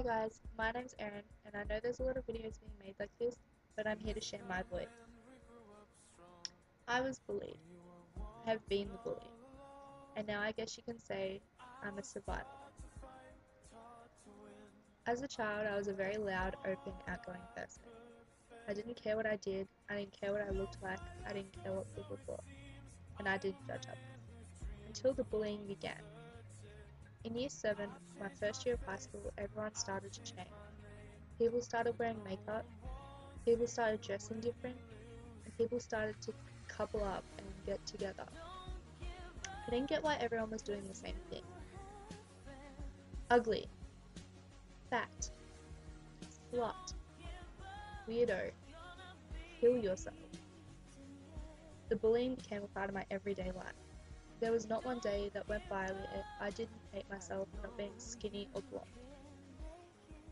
Hi guys, my name's Erin, and I know there's a lot of videos being made like this, but I'm here to share my voice. I was bullied. I have been the bully, and now I guess you can say I'm a survivor. As a child, I was a very loud, open, outgoing person. I didn't care what I did, I didn't care what I looked like, I didn't care what people thought, and I didn't judge others. Until the bullying began. In year 7, my first year of high school, everyone started to change. People started wearing makeup, people started dressing different, and people started to couple up and get together. I didn't get why everyone was doing the same thing. Ugly, fat, slut, weirdo, kill yourself. The bullying became a part of my everyday life. There was not one day that went by where I didn't hate myself for not being skinny or blonde.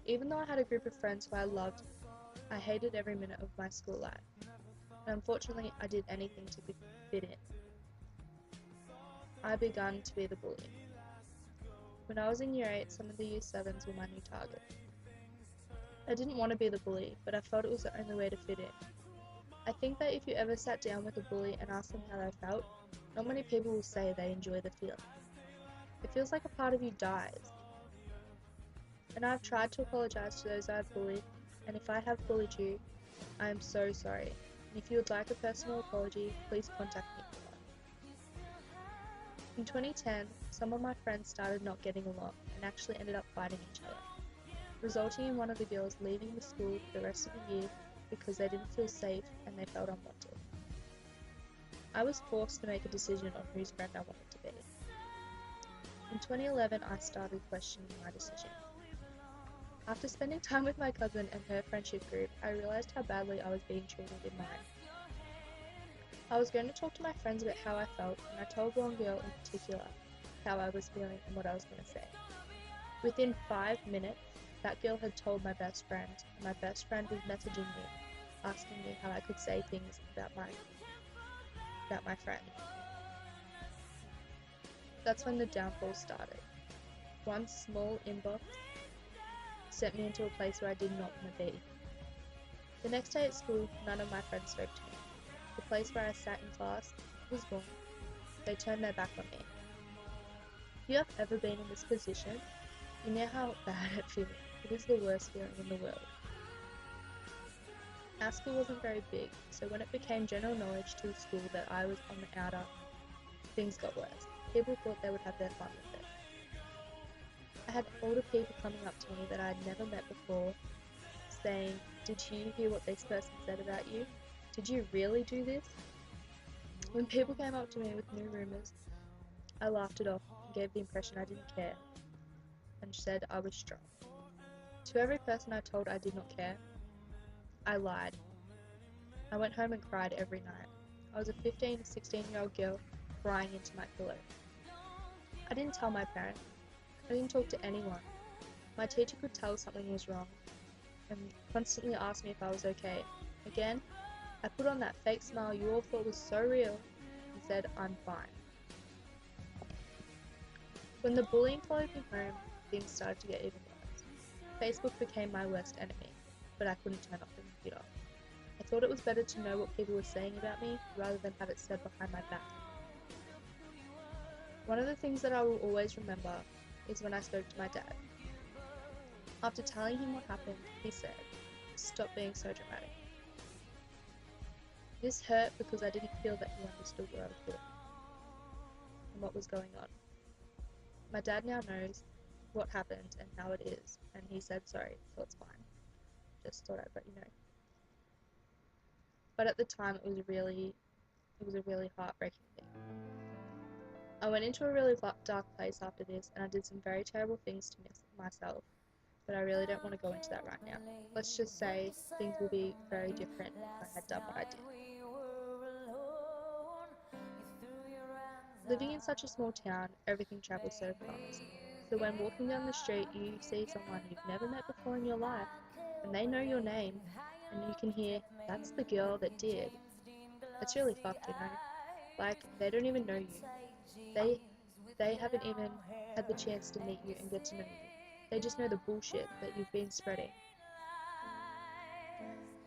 Even though I had a group of friends who I loved, I hated every minute of my school life. And unfortunately, I did anything to fit in. I began to be the bully. When I was in year 8, some of the year 7s were my new target. I didn't want to be the bully, but I felt it was the only way to fit in. I think that if you ever sat down with a bully and asked them how they felt, not many people will say they enjoy the feeling. It feels like a part of you dies. And I've tried to apologize to those I've bullied, and if I have bullied you, I am so sorry. And if you would like a personal apology, please contact me for that. In 2010, some of my friends started not getting along and actually ended up fighting each other, resulting in one of the girls leaving the school for the rest of the year because they didn't feel safe and they felt unwanted. I was forced to make a decision on whose friend I wanted to be. In 2011, I started questioning my decision. After spending time with my cousin and her friendship group, I realized how badly I was being treated in mine. I was going to talk to my friends about how I felt, and I told one girl in particular how I was feeling and what I was going to say. Within 5 minutes, that girl had told my best friend, and my best friend was messaging me, asking me how I could say things about my friend. That's when the downfall started. One small inbox sent me into a place where I did not want to be. The next day at school, none of my friends spoke to me. The place where I sat in class was gone. They turned their back on me. If you have ever been in this position, you know how bad it feels. It is the worst feeling in the world. Our school wasn't very big, so when it became general knowledge to the school that I was on the outer, things got worse. People thought they would have their fun with it. I had older people coming up to me that I had never met before, saying, "Did you hear what this person said about you? Did you really do this?" When people came up to me with new rumours, I laughed it off and gave the impression I didn't care, and said I was strong. To every person I told I did not care, I lied. I went home and cried every night. I was a 15 to 16-year-old girl crying into my pillow. I didn't tell my parents. I didn't talk to anyone. My teacher could tell something was wrong and constantly asked me if I was okay. Again, I put on that fake smile you all thought was so real and said I'm fine. When the bullying followed me home, things started to get even worse. Facebook became my worst enemy, but I couldn't turn off the computer. I thought it was better to know what people were saying about me rather than have it said behind my back. One of the things that I will always remember is when I spoke to my dad. After telling him what happened, he said, "Stop being so dramatic." This hurt because I didn't feel that he understood what I was doing and what was going on. My dad now knows what happened and how it is, and he said sorry, so it's fine. Just thought I'd let you know. But at the time, it was a really heartbreaking thing. I went into a really dark place after this, and I did some very terrible things to myself, but I really don't want to go into that right now. Let's just say things will be very different if I had done what I did. Living in such a small town, everything travels so fast. So when walking down the street, you see someone you've never met before in your life, and they know your name, and you can hear, "That's the girl that did." It's really fucked, you know? Like, they don't even know you. They haven't even had the chance to meet you and get to know you. They just know the bullshit that you've been spreading.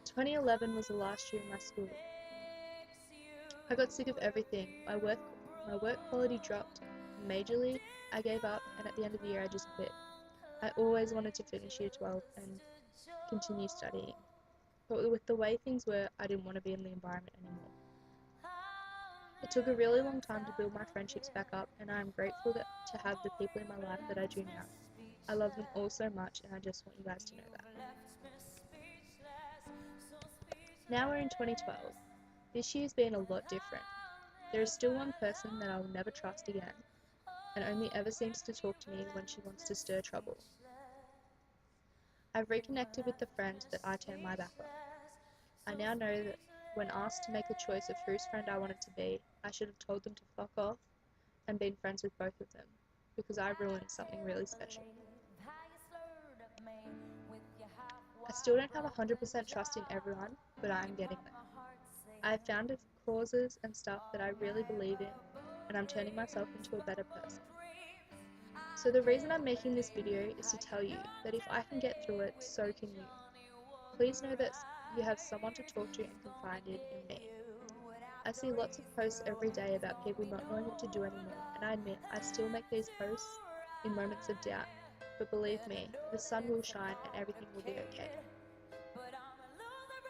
2011 was the last year of my school. I got sick of everything. My work quality dropped majorly. I gave up, and at the end of the year I just quit. I always wanted to finish year 12 and continue studying. But with the way things were, I didn't want to be in the environment anymore. It took a really long time to build my friendships back up, and I am grateful to have the people in my life that I do now. I love them all so much, and I just want you guys to know that. Now we're in 2012. This year's been a lot different. There is still one person that I will never trust again, and only ever seems to talk to me when she wants to stir trouble. I've reconnected with the friend that I turned my back on. I now know that when asked to make a choice of whose friend I wanted to be, I should have told them to fuck off and been friends with both of them, because I ruined something really special. I still don't have 100% trust in everyone, but I am getting there. I have found causes and stuff that I really believe in, and I'm turning myself into a better person. So the reason I'm making this video is to tell you that if I can get through it, so can you. Please know that you have someone to talk to and confide in me. I see lots of posts every day about people not knowing what to do anymore, and I admit I still make these posts in moments of doubt, but believe me, the sun will shine and everything will be okay.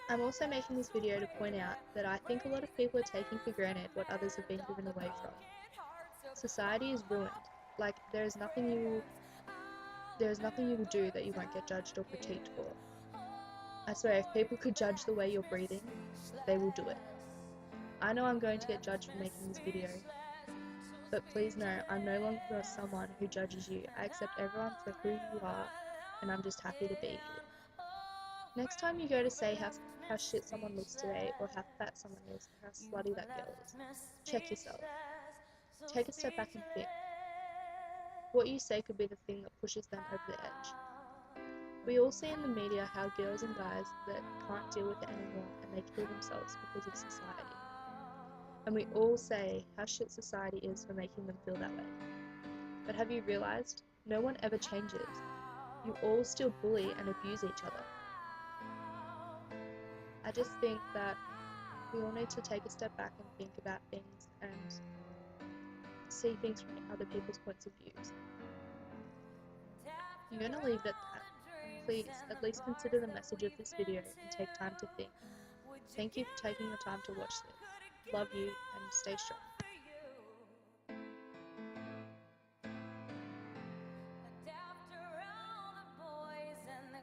I'm also making this video to point out that I think a lot of people are taking for granted what others have been given away from. Society is ruined. Like, there is nothing you will do that you won't get judged or critiqued for. I swear, if people could judge the way you're breathing, they will do it. I know I'm going to get judged for making this video, but please know I'm no longer someone who judges you. I accept everyone for who you are, and I'm just happy to be here. Next time you go to say how shit someone looks today, or how fat someone is, or how slutty that girl is, check yourself. Take a step back and think. What you say could be the thing that pushes them over the edge. We all see in the media how girls and guys that can't deal with it anymore and they kill themselves because of society. And we all say how shit society is for making them feel that way. But have you realized? No one ever changes. You all still bully and abuse each other. I just think that we all need to take a step back and think about things and see things from other people's points of views. I'm going to leave it at that. Please, at least consider the message of this video and take time to think. Thank you for taking the time to watch this. Love you and stay strong.